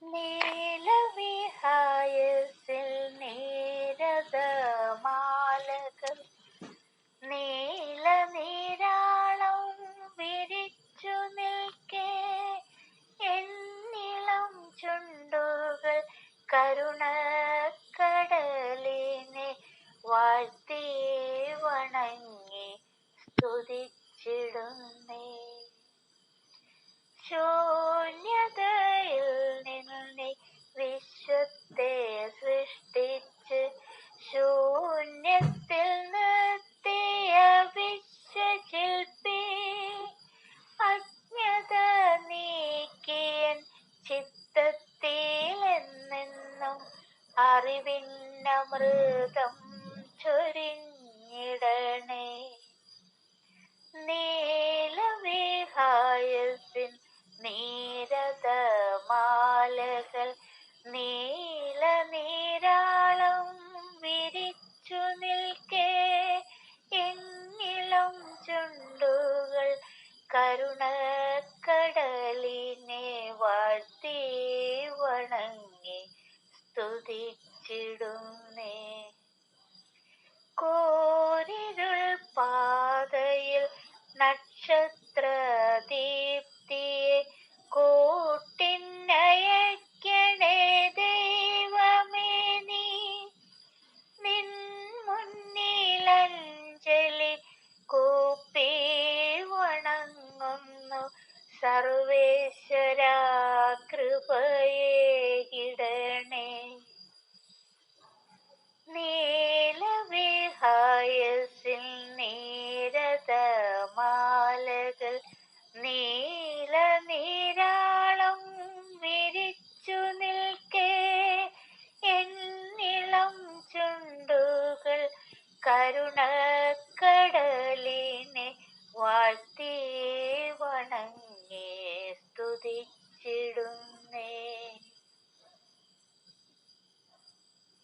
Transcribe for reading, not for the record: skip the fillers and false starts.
നീലവിഹായസിൽ നീരദമാലകൾ നീലനീരാളം വിരിച്ചു നിൽക്കേ എന്നിളം ചുണ്ടുകൾ കരുണക്കടലിനെ വാഴ്ത്തി വണങ്ങി സ്തുതിച്ചിടുന്നേ. ശൂന്യതയിൽ നിന്നെ വിശ്വത്തെ സൃഷ്ടിച്ച് ശൂന്യത്തിൽ നിർത്തിയ വിശ്വശില്പി, അജ്ഞത നീക്കിയൻ ചിത്തത്തിലെന്നെന്നും അറിവിന്നമൃതം ചൊരിഞ്ഞിടണേ. നീലവിഹായസിൻ നീരദമാലകൾ നീലനീരാളം വിരിച്ചു നിൽക്കേ എന്നിളം ചുണ്ടുകൾ കരുണക്കടലിനെ വാഴ്ത്തി വണങ്ങി സ്തുതിച്ചിടുന്നേ. കോരിരുൾ പാതയിൽ നക്ഷത്രദീപ്തിയെ കൂട്ടിനയക്കണേ ദൈവമേ നീ. നിൻ മുന്നിലഞ്ജലി കൂപ്പി വണങ്ങുന്നു സർവേശ്വരാ, കൃപയേകിടണേ. നീലവിഹായസിൽ നീരദമാലകൾ നീലനീരാളം വിരിച്ചു നിൽക്കേ എന്നിളം ചുണ്ടുകൾ കരുണക്കടലിനെ വാഴ്ത്തി വണങ്ങി സ്തുതിച്ചിടും.